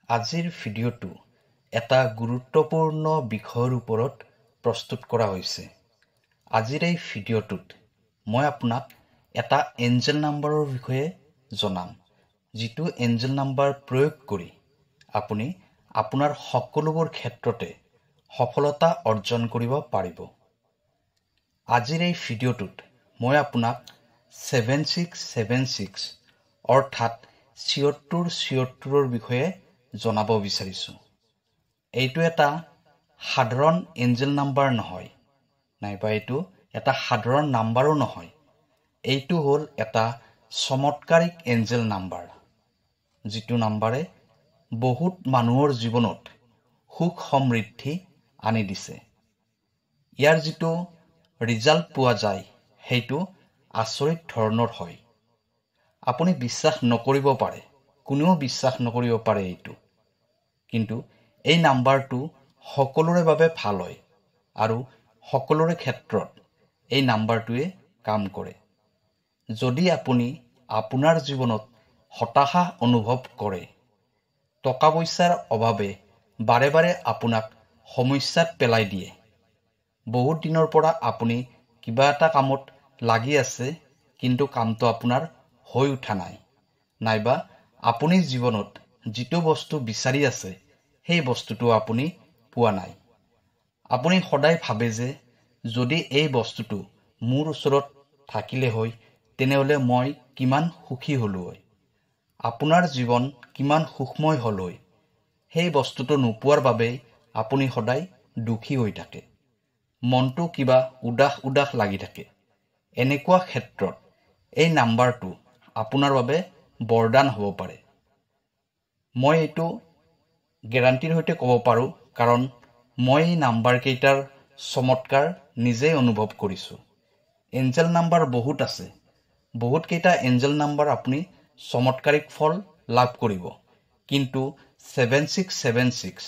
আজিৰ ভিডিঅ'টো এটা গুৰুত্বপূৰ্ণ বিষয়ৰ ওপৰত প্ৰস্তুত কৰা হৈছে। আজিৰ এই ভিডিঅ'টোত মই আপোনাক এটা এঞ্জেল নাম্বাৰৰ বিষয়ে জনাম, যিটো এঞ্জেল নাম্বাৰ প্ৰয়োগ কৰি আপুনি আপোনাৰ সকলোবোৰ ক্ষেত্ৰতে সফলতা অৰ্জন কৰিব পাৰিব। আজিৰ এই ভিডিঅ'টোত মই আপোনাক 7676 অৰ্থাৎ 76 বিষয়ে জনাব বিচাৰিছোঁ। এইটো এটা সাধাৰণ এঞ্জেল নাম্বাৰ নহয়, নাইবা এইটো এটা সাধাৰণ নাম্বাৰো নহয়। এইটো হ'ল এটা চমৎকাৰিক এঞ্জেল নাম্বাৰ, যিটো নাম্বাৰে বহুত মানুহৰ জীৱনত সুখ সমৃদ্ধি আনি দিছে। ইয়াৰ যিটো ৰিজাল্ট পোৱা যায় সেইটো আচৰিত ধৰণৰ হয়। আপুনি বিশ্বাস নকৰিব পাৰে, কোনেও বিশ্বাস নকৰিব পাৰে এইটো, কিন্তু এই নাম্বাৰটো সকলোৰে বাবে ভাল হয় আৰু সকলোৰে ক্ষেত্ৰত এই নাম্বাৰটোৱে কাম কৰে। যদি আপুনি আপোনাৰ জীৱনত হতাশা অনুভৱ কৰে, টকা পইচাৰ অভাৱে বাৰে বাৰে আপোনাক সমস্যাত পেলাই দিয়ে, বহুত দিনৰ পৰা আপুনি কিবা এটা কামত লাগি আছে কিন্তু কামটো আপোনাৰ হৈ উঠা নাই, নাইবা আপুনি জীৱনত যিটো বস্তু বিচাৰি আছে সেই বস্তুটো আপুনি পোৱা নাই। আপুনি সদায় ভাবে যে যদি এই বস্তুটো মোৰ ওচৰত থাকিলে হয় তেনেহ'লে মই কিমান সুখী হ'লো হয়, আপোনাৰ জীৱন কিমান সুখময় হ'ল হয়। সেই বস্তুটো নোপোৱাৰ বাবে আপুনি সদায় দুখী হৈ থাকে, মনটো কিবা উদাস উদাস লাগি থাকে। এনেকুৱা ক্ষেত্ৰত এই নাম্বাৰটো আপোনাৰ বাবে বৰদান হ'ব পাৰে। মই এইটো গেৰাণ্টিৰ সৈতে ক'ব পাৰোঁ, কাৰণ মই এই নাম্বাৰকেইটাৰ চমৎকাৰ নিজেই অনুভৱ কৰিছোঁ। এঞ্জেল নাম্বাৰ বহুত আছে, বহুতকেইটা এঞ্জেল নাম্বাৰ আপুনি চমৎকাৰিক ফল লাভ কৰিব, কিন্তু 7676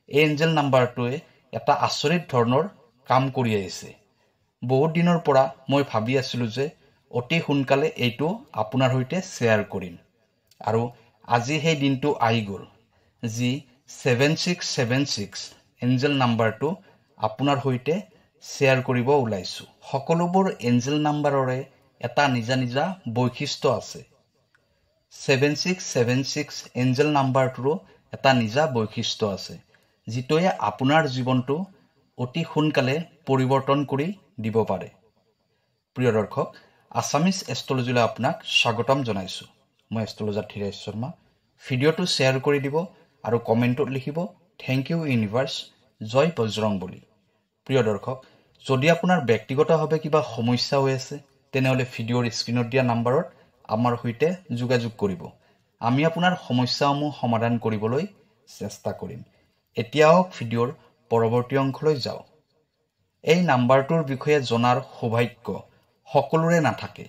এই এঞ্জেল নাম্বাৰটোৱে এটা আচৰিত ধৰণৰ কাম কৰি আহিছে। বহুত দিনৰ পৰা মই ভাবি আছিলোঁ যে অতি সোনকালে এইটো আপোনাৰ সৈতে শ্বেয়াৰ কৰিম, আৰু আজি সেই দিনটো আহি গ'ল যি 7676 এঞ্জেল নাম্বাৰটো আপোনাৰ সৈতে শ্বেয়াৰ কৰিব ওলাইছোঁ। সকলোবোৰ এঞ্জেল নাম্বাৰৰে এটা নিজা নিজা বৈশিষ্ট্য আছে। 7676 এঞ্জেল নাম্বাৰটোৰো এটা নিজা বৈশিষ্ট্য আছে, যিটোৱে আপোনাৰ জীৱনটো অতি সোনকালে পৰিৱৰ্তন কৰি দিব পাৰে। প্ৰিয় দৰ্শক, আছামিজ এষ্ট্ৰলজীলৈ আপোনাক স্বাগতম জনাইছোঁ। মই এষ্ট্ৰলজাৰ ধীৰাজ শৰ্মা। ভিডিঅ'টো শ্বেয়াৰ কৰি দিব আৰু কমেণ্টত লিখিব থেংক ইউ ইউনিভাৰ্ছ, জয় বজৰংবলী। প্ৰিয় দৰ্শক, যদি আপোনাৰ ব্যক্তিগতভাৱে কিবা সমস্যা হৈ আছে তেনেহ'লে ভিডিঅ'ৰ স্ক্ৰীণত দিয়া নাম্বাৰত আমাৰ সৈতে যোগাযোগ কৰিব। আমি আপোনাৰ সমস্যাসমূহ সমাধান কৰিবলৈ চেষ্টা কৰিম। এতিয়া ভিডিঅ'ৰ পৰৱৰ্তী অংশলৈ যাওঁ। এই নাম্বাৰটোৰ বিষয়ে জনাৰ সৌভাগ্য সকলোৰে নাথাকে,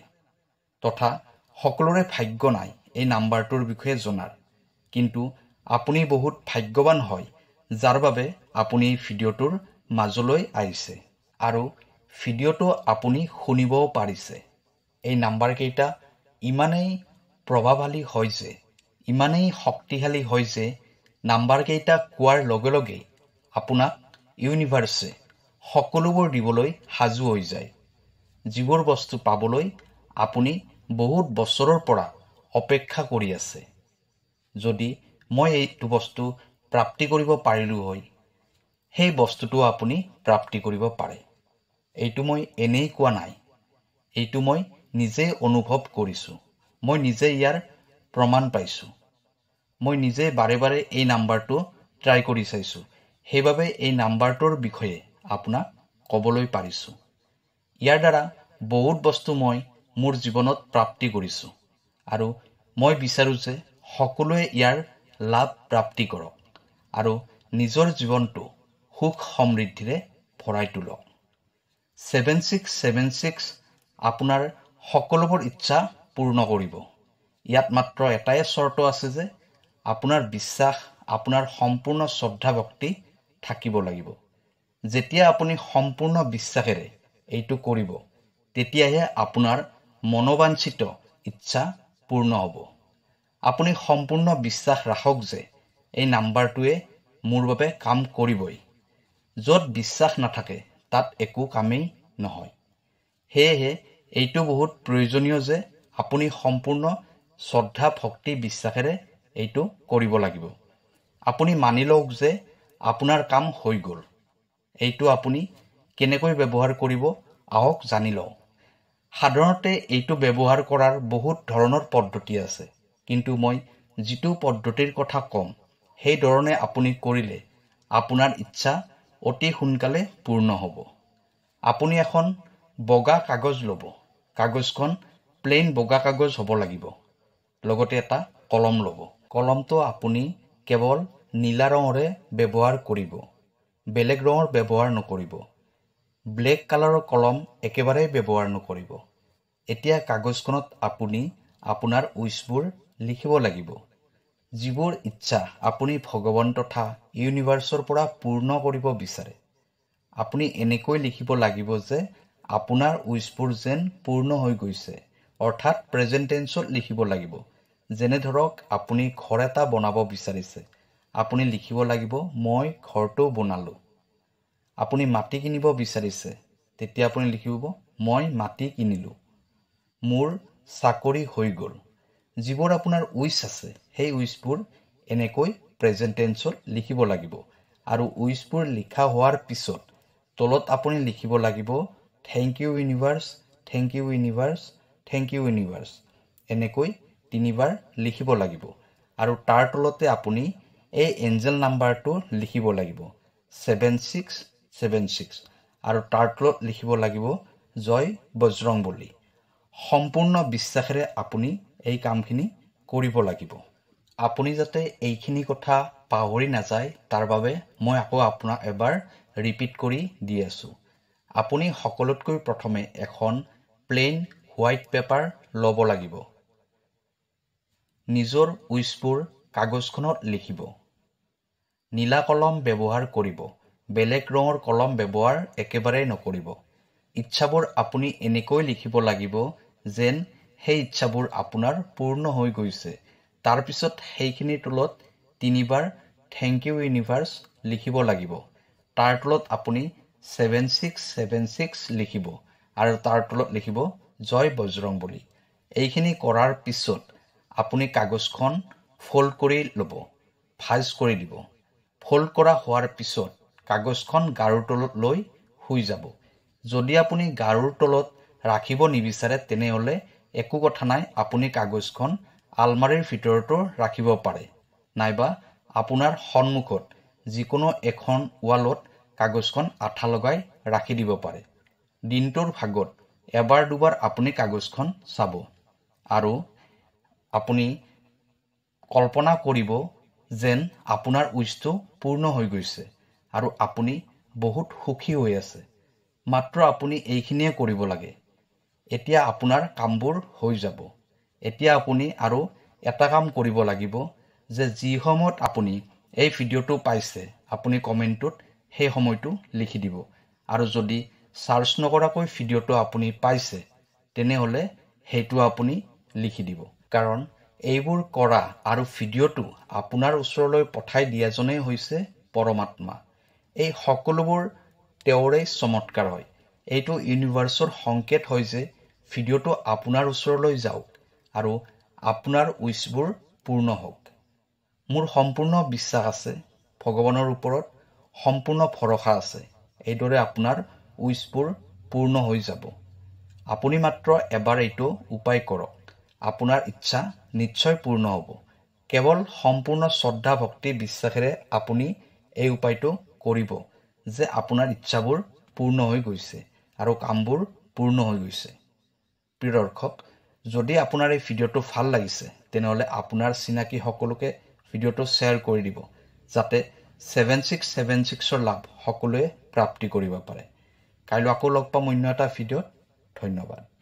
তথা সকলোৰে ভাগ্য নাই এই নাম্বাৰটোৰ বিষয়ে জনাৰ, কিন্তু আপুনি বহুত ভাগ্যৱান হয় যাৰ বাবে আপুনি এই ভিডিঅ'টোৰ মাজলৈ আহিছে আৰু ভিডিঅ'টো আপুনি শুনিবও পাৰিছে। এই নাম্বাৰকেইটা ইমানেই প্ৰভাৱশালী হয় যে, ইমানেই শক্তিশালী হয় যে নাম্বাৰকেইটা কোৱাৰ লগে লগে আপোনাক ইউনিভাৰ্ছে সকলোবোৰ দিবলৈ সাজু হৈ যায়। যিবোৰ বস্তু পাবলৈ আপুনি বহুত বছৰৰ পৰা অপেক্ষা কৰি আছে। যদি মই এইটো বস্তু প্ৰাপ্তি কৰিব পাৰিলোঁ হয়, সেই বস্তুটো আপুনি প্ৰাপ্তি কৰিব পাৰে। এইটো মই এনেই কোৱা নাই, এইটো মই নিজেই অনুভৱ কৰিছোঁ, মই নিজে ইয়াৰ প্ৰমাণ পাইছোঁ। মই নিজে বাৰে বাৰে এই নাম্বাৰটো ট্ৰাই কৰি চাইছোঁ, সেইবাবে এই নাম্বাৰটোৰ বিষয়ে আপোনাক ক'বলৈ পাৰিছোঁ। ইয়াৰ দ্বাৰা বহুত বস্তু মই মোৰ জীৱনত প্ৰাপ্তি কৰিছোঁ, আৰু মই বিচাৰোঁ যে সকলোৱে ইয়াৰ লাভ প্ৰাপ্তি কৰক আৰু নিজৰ জীৱনটো সুখ সমৃদ্ধিৰে ভৰাই তোলক। 7676 আপোনাৰ সকলোবোৰ ইচ্ছা পূৰ্ণ কৰিব। ইয়াত মাত্ৰ এটাই চৰ্ত আছে যে আপোনাৰ বিশ্বাস, আপোনাৰ সম্পূৰ্ণ শ্ৰদ্ধা ভক্তি থাকিব লাগিব। যেতিয়া আপুনি সম্পূৰ্ণ বিশ্বাসেৰে এইটো কৰিব, তেতিয়াহে আপোনাৰ মনোবাঞ্ছিত ইচ্ছা পূৰ্ণ হ'ব। আপুনি সম্পূৰ্ণ বিশ্বাস ৰাখক যে এই নাম্বাৰটোৱে মোৰ বাবে কাম কৰিবই। য'ত বিশ্বাস নাথাকে তাত একো কামেই নহয়। সেয়েহে এইটো বহুত প্ৰয়োজনীয় যে আপুনি সম্পূৰ্ণ শ্ৰদ্ধা ভক্তি বিশ্বাসেৰে এইটো কৰিব লাগিব। আপুনি মানি লওক যে আপোনাৰ কাম হৈ গ'ল। এইটো আপুনি কেনেকৈ ব্যৱহাৰ কৰিব আহক জানি লওঁ। সাধাৰণতে এইটো ব্যৱহাৰ কৰাৰ বহুত ধৰণৰ পদ্ধতি আছে, কিন্তু মই যিটো পদ্ধতিৰ কথা ক'ম সেই ধৰণে আপুনি কৰিলে আপোনাৰ ইচ্ছা অতি সোনকালে পূৰ্ণ হ'ব। আপুনি এখন বগা কাগজ ল'ব। কাগজখন প্লেইন বগা কাগজ হ'ব লাগিব। লগতে এটা কলম ল'ব। কলমটো আপুনি কেৱল নীলা ৰঙৰে ব্যৱহাৰ কৰিব, বেলেগ ৰঙৰ ব্যৱহাৰ নকৰিব। ব্লেক কালাৰৰ কলম একেবাৰে ব্যৱহাৰ নকৰিব। এতিয়া কাগজখনত আপুনি আপোনাৰ উইচবোৰ লিখিব লাগিব। যিবোৰ ইচ্ছা আপুনি ভগৱান তথা ইউনিভাৰ্চৰ পৰা পূৰ্ণ কৰিব বিচাৰে। আপুনি এনেকৈ লিখিব লাগিব যে আপোনাৰ উইচবোৰ যেন পূৰ্ণ হৈ গৈছে, অৰ্থাৎ প্ৰেজেণ্ট টেন্সত লিখিব লাগিব। যেনে ধৰক আপুনি ঘৰ এটা বনাব বিচাৰিছে, আপুনি লিখিব লাগিব মই ঘৰটো বনালোঁ। আপুনি মাটি কিনিব বিচাৰিছে, তেতিয়া আপুনি লিখিব মই মাটি কিনিলোঁ। মোৰ চাকৰি হৈ গ'ল। যিবোৰ আপোনাৰ উইচ আছে সেই উইচবোৰ এনেকৈ প্ৰেজেণ্ট টেন্সত লিখিব লাগিব। আৰু উইচবোৰ লিখা হোৱাৰ পিছত তলত আপুনি লিখিব লাগিব thank you universe, thank you universe, thank you universe. এনেকৈ 3 বাৰ লিখিব লাগিব। আৰু তাৰ তলতে আপুনি এই এঞ্জেল নাম্বাৰটো লিখিব লাগিব 7676। আৰু তাৰ তলত লিখিব লাগিব জয় বজৰংবলী। সম্পূৰ্ণ বিশ্বাসেৰে আপুনি এই কামখিনি কৰিব লাগিব। আপুনি যাতে এইখিনি কথা পাহৰি নাযায় তাৰ বাবে মই আকৌ আপোনাক এবাৰ ৰিপিট কৰি দি আছোঁ। আপুনি সকলোতকৈ প্ৰথমে এখন প্লেইন হোৱাইট পেপাৰ ল'ব লাগিব। নিজৰ উইচবোৰ কাগজখনত লিখিব। নীলা কলম ব্যৱহাৰ কৰিব, বেলেগ ৰঙৰ কলম ব্যৱহাৰ একেবাৰে নকৰিব। ইচ্ছাবোৰ আপুনি এনেকৈ লিখিব লাগিব যেন সেই ইচ্ছাবোৰ আপোনাৰ পূৰ্ণ হৈ গৈছে। তাৰপিছত সেইখিনিৰ তলত 3 বাৰ থেংক ইউ ইউনিভাৰ্ছ লিখিব লাগিব। তাৰ তলত আপুনি 7676 লিখিব আৰু তাৰ তলত লিখিব জয় বজৰংবলী। এইখিনি কৰাৰ পিছত আপুনি কাগজখন ফল্ড কৰি ল'ব, ভাঁজ কৰি দিব। ফল্ড কৰা হোৱাৰ পিছত কাগজখন গাৰুৰ তলত লৈ শুই যাব। যদি আপুনি গাৰুৰ তলত ৰাখিব নিবিচাৰে তেনেহ'লে একো কথা নাই, আপুনি কাগজখন আলমাৰীৰ ভিতৰতো ৰাখিব পাৰে, নাইবা আপোনাৰ সন্মুখত যিকোনো এখন ৱালত কাগজখন আঠা লগাই ৰাখি দিব পাৰে। দিনটোৰ ভাগত এবাৰ দুবাৰ আপুনি কাগজখন চাব আৰু আপুনি কল্পনা কৰিব যেন আপোনাৰ উইচটো পূৰ্ণ হৈ গৈছে আৰু আপুনি বহুত সুখী হৈ আছে। মাত্ৰ আপুনি এইখিনিয়ে কৰিব লাগে। এতিয়া আপোনাৰ কামবোৰ হৈ যাব। এতিয়া আপুনি আৰু এটা কাম কৰিব লাগিব যে যি সময়ত আপুনি এই ভিডিঅ'টো পাইছে আপুনি কমেণ্টটোত সেই সময়টো লিখি দিব। আৰু যদি চাৰ্চ নকৰাকৈ ভিডিঅ'টো আপুনি পাইছে তেনেহ'লে সেইটো আপুনি লিখি দিব। কাৰণ এইবোৰ কৰা আৰু ভিডিঅ'টো আপোনাৰ ওচৰলৈ পঠাই দিয়াজনেই হৈছে পৰমাত্মা। এই সকলোবোৰ তেওঁৰে চমৎকাৰ হয়। এইটো ইউনিভাৰ্চৰ সংকেত হয় যে ভিডিঅ'টো আপোনাৰ ওচৰলৈ যাওক আৰু আপোনাৰ উইচবোৰ পূৰ্ণ হওক। মোৰ সম্পূৰ্ণ বিশ্বাস আছে, ভগৱানৰ ওপৰত সম্পূৰ্ণ ভৰসা আছে, এইদৰে আপোনাৰ উইচবোৰ পূৰ্ণ হৈ যাব। আপুনি মাত্ৰ এবাৰ এইটো উপায় কৰক, আপোনাৰ ইচ্ছা নিশ্চয় পূৰ্ণ হ'ব। কেৱল সম্পূৰ্ণ শ্ৰদ্ধা ভক্তি বিশ্বাসেৰে আপুনি এই উপায়টো কৰিব যে আপোনাৰ ইচ্ছাবোৰ পূৰ্ণ হৈ গৈছে আৰু কামবোৰ পূৰ্ণ হৈ গৈছে। প্ৰিয় দৰ্শক, যদি আপোনাৰ এই ভিডিঅ'টো ভাল লাগিছে তেনেহ'লে আপোনাৰ চিনাকি সকলোকে ভিডিঅ'টো শ্বেয়াৰ কৰি দিব, যাতে 7676ৰ লাভ সকলোৱে প্ৰাপ্তি কৰিব পাৰে। কাইলৈ আকৌ লগ পাম অন্য এটা ভিডিঅ'ত। ধন্যবাদ।